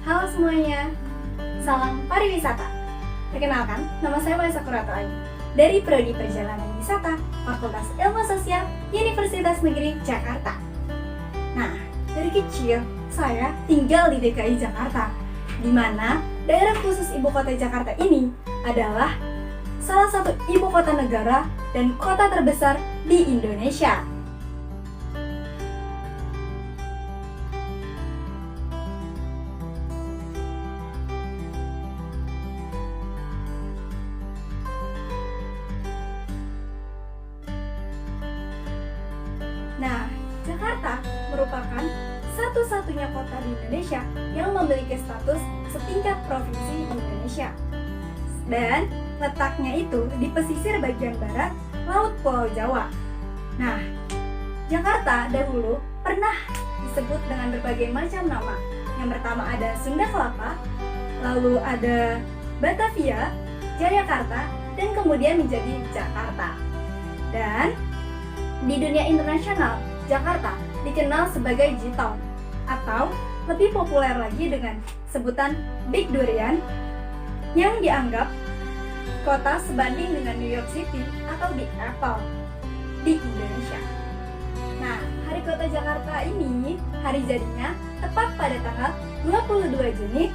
Halo semuanya, salam pariwisata. Perkenalkan, nama saya Maisa Kuratani dari Prodi Perjalanan Wisata, Fakultas Ilmu Sosial, Universitas Negeri Jakarta. Nah, dari kecil saya tinggal di DKI Jakarta, di mana daerah khusus ibu kota Jakarta ini adalah salah satu ibu kota negara dan kota terbesar di Indonesia. Nah, Jakarta merupakan satu-satunya kota di Indonesia yang memiliki status setingkat provinsi di Indonesia. Dan letaknya itu di pesisir bagian barat Laut Pulau Jawa. Nah, Jakarta dahulu pernah disebut dengan berbagai macam nama. Yang pertama ada Sunda Kelapa, lalu ada Batavia, Jayakarta, dan kemudian menjadi Jakarta. Dan di dunia internasional, Jakarta dikenal sebagai G-Town atau lebih populer lagi dengan sebutan Big Durian yang dianggap kota sebanding dengan New York City atau Big Apple di Indonesia. Nah, Hari Kota Jakarta ini hari jadinya tepat pada tanggal 22 Juni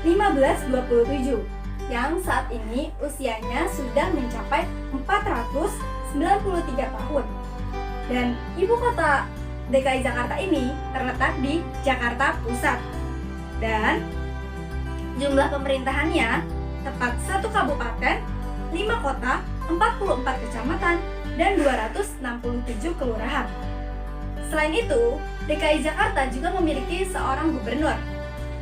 1527 yang saat ini usianya sudah mencapai 493 tahun. Dan ibu kota DKI Jakarta ini terletak di Jakarta Pusat. Dan jumlah pemerintahannya tepat 1 kabupaten, 5 kota, 44 kecamatan, dan 267 kelurahan. Selain itu, DKI Jakarta juga memiliki seorang gubernur.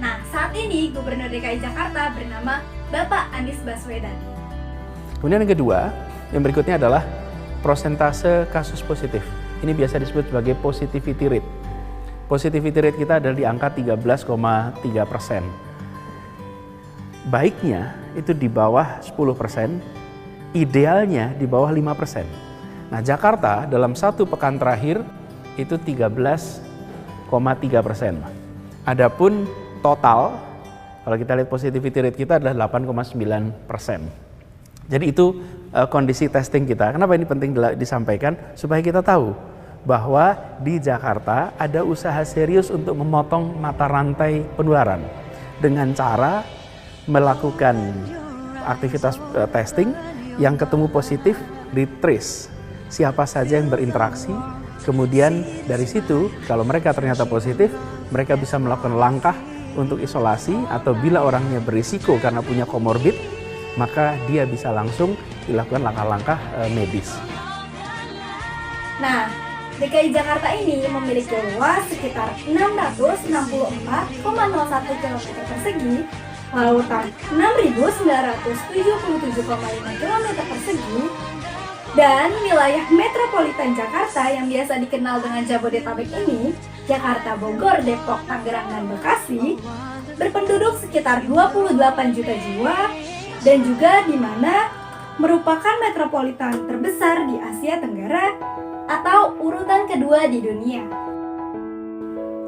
Nah, saat ini gubernur DKI Jakarta bernama Bapak Anies Baswedan. Kemudian yang kedua, yang berikutnya adalah prosentase kasus positif. Ini biasa disebut sebagai positivity rate. Positivity rate kita adalah di angka 13,3%. Baiknya itu di bawah 10%, idealnya di bawah 5%. Nah, Jakarta dalam 1 pekan terakhir itu 13,3%. Adapun total, kalau kita lihat positivity rate kita adalah 8,9%. Jadi itu kondisi testing kita. Kenapa ini penting disampaikan? Supaya kita tahu bahwa di Jakarta ada usaha serius untuk memotong mata rantai penularan dengan cara melakukan aktivitas testing yang ketemu positif, di-trace siapa saja yang berinteraksi. Kemudian dari situ kalau mereka ternyata positif, mereka bisa melakukan langkah untuk isolasi, atau bila orangnya berisiko karena punya komorbid, maka dia bisa langsung dilakukan langkah-langkah medis. Nah, DKI Jakarta ini memiliki luas sekitar 664,01 km persegi, lautan 6.977,5 km persegi, dan wilayah metropolitan Jakarta yang biasa dikenal dengan Jabodetabek ini, Jakarta, Bogor, Depok, Tangerang, dan Bekasi, berpenduduk sekitar 28 juta jiwa, dan juga di mana merupakan metropolitan terbesar di Asia Tenggara atau urutan kedua di dunia.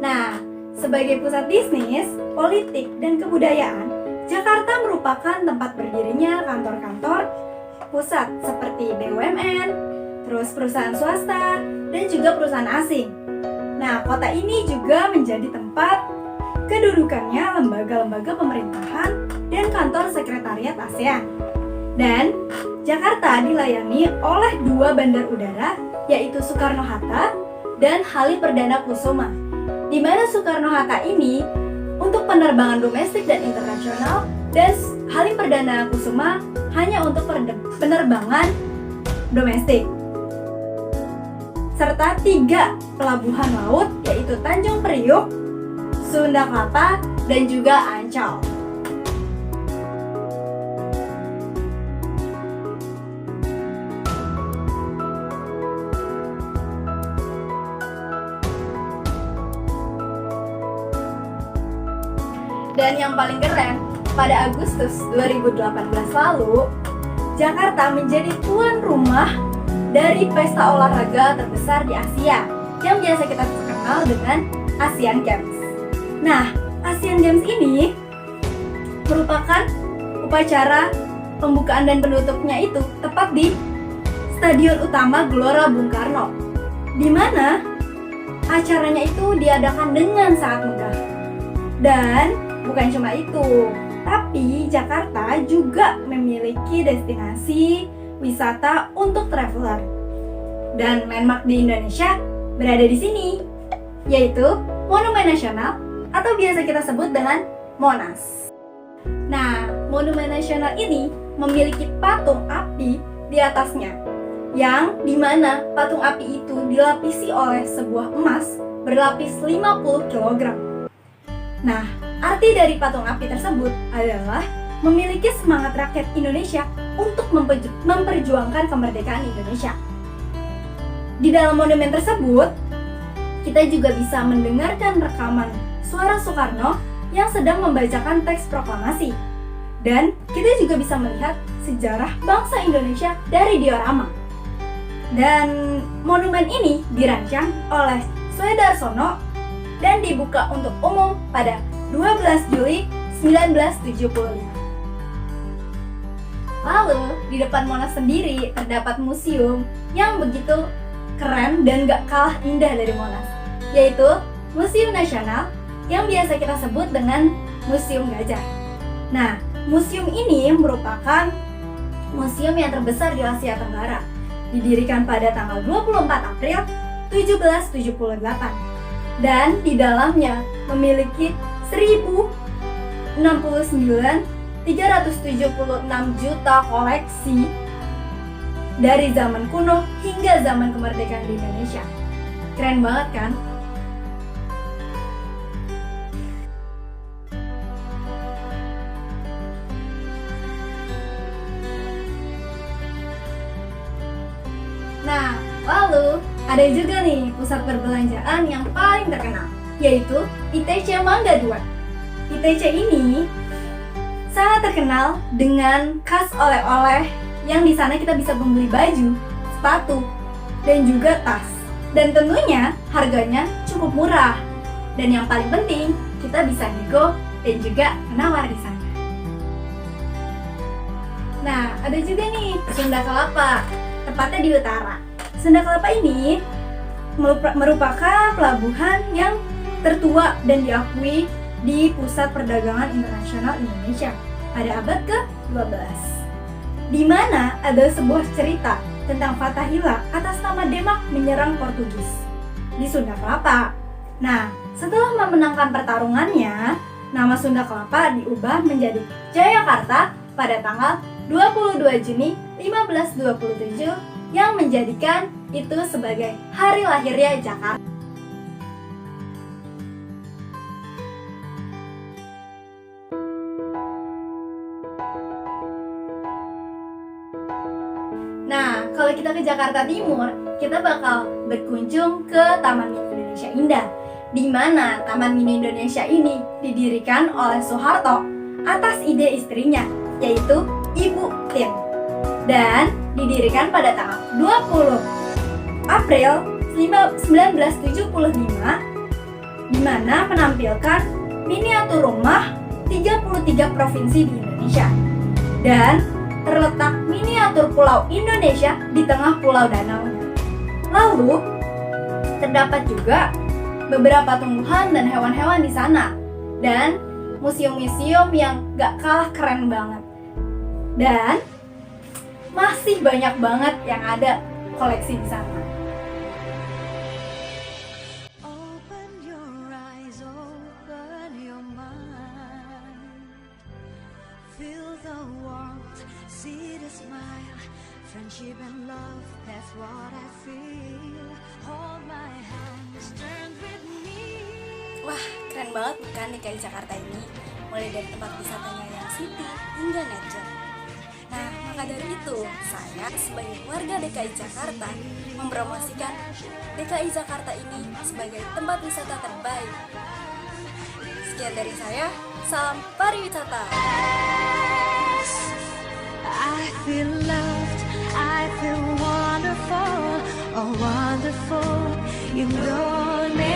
Nah, sebagai pusat bisnis, politik, dan kebudayaan, Jakarta merupakan tempat berdirinya kantor-kantor pusat seperti BUMN, terus perusahaan swasta, dan juga perusahaan asing. Nah, kota ini juga menjadi tempat kedudukannya lembaga-lembaga pemerintahan dan kantor sekretariat ASEAN. Dan Jakarta dilayani oleh 2 bandar udara, yaitu Soekarno-Hatta dan Halim Perdana Kusuma. Di mana Soekarno-Hatta ini untuk penerbangan domestik dan internasional, dan Halim Perdana Kusuma hanya untuk penerbangan domestik. Serta 3 pelabuhan laut, yaitu Tanjung Priuk, Sunda Kelapa, dan juga Ancol. Dan yang paling keren, pada Agustus 2018 lalu, Jakarta menjadi tuan rumah dari pesta olahraga terbesar di Asia, yang biasa kita kenal dengan Asian Games. Nah, Asian Games ini merupakan upacara pembukaan dan penutupnya itu tepat di Stadion Utama Gelora Bung Karno, di mana acaranya itu diadakan dengan sangat mudah. Dan bukan cuma itu, tapi Jakarta juga memiliki destinasi wisata untuk traveler. Dan landmark di Indonesia berada di sini, yaitu Monumen Nasional atau biasa kita sebut dengan Monas. Nah, Monumen Nasional ini memiliki patung api di atasnya, yang dimana patung api itu dilapisi oleh sebuah emas berlapis 50 kg. Nah, arti dari patung api tersebut adalah memiliki semangat rakyat Indonesia untuk memperjuangkan kemerdekaan Indonesia. Di dalam monumen tersebut, kita juga bisa mendengarkan rekaman suara Soekarno yang sedang membacakan teks proklamasi. Dan kita juga bisa melihat sejarah bangsa Indonesia dari diorama. Dan monumen ini dirancang oleh Suedarsono dan dibuka untuk umum pada 12 Juli 1975. Lalu, di depan Monas sendiri terdapat museum yang begitu keren dan gak kalah indah dari Monas, yaitu Museum Nasional yang biasa kita sebut dengan Museum Gajah. Nah, museum ini merupakan museum yang terbesar di Asia Tenggara, didirikan pada tanggal 24 April 1778, dan di dalamnya memiliki 1.069.376 juta koleksi dari zaman kuno hingga zaman kemerdekaan di Indonesia. Keren banget kan? Nah, lalu ada juga nih pusat perbelanjaan yang paling terkenal, yaitu ITC Mangga 2. ITC ini sangat terkenal dengan khas oleh-oleh yang di sana kita bisa membeli baju, sepatu, dan juga tas. Dan tentunya harganya cukup murah. Dan yang paling penting, kita bisa nego dan juga menawar di sana. Nah, ada juga nih Sunda Kelapa, tepatnya di utara. Sunda Kelapa ini merupakan pelabuhan yang tertua dan diakui di Pusat Perdagangan Internasional Indonesia pada abad ke-12, di mana ada sebuah cerita tentang Fathahillah atas nama Demak menyerang Portugis di Sunda Kelapa. Nah, setelah memenangkan pertarungannya, nama Sunda Kelapa diubah menjadi Jayakarta pada tanggal 22 Juni 1527 yang menjadikan itu sebagai hari lahirnya Jakarta. Nah, kalau kita ke Jakarta Timur, kita bakal berkunjung ke Taman Mini Indonesia Indah, di mana Taman Mini Indonesia ini didirikan oleh Soeharto atas ide istrinya, yaitu Ibu Tin, dan didirikan pada tanggal 20 April 1975, di mana menampilkan miniatur rumah 33 provinsi di Indonesia dan terletak miniatur pulau Indonesia di tengah pulau danau. Lalu terdapat juga beberapa tumbuhan dan hewan-hewan di sana dan museum-museum yang gak kalah keren banget. Dan masih banyak banget yang ada koleksi di sana. Open your eyes, open your mind. Feel the warmth, see the smile. Friendship and love, that's what I feel. Hold my hand, stand with me. Wah, keren banget bukan DKI Jakarta ini? Mulai dari tempat wisatanya yang city hingga nature. Nah, maka dari itu, saya sebagai warga DKI Jakarta mempromosikan DKI Jakarta ini sebagai tempat wisata terbaik. Sekian dari saya, salam pariwisata. I feel loved, I feel wonderful, oh wonderful. Indonesia.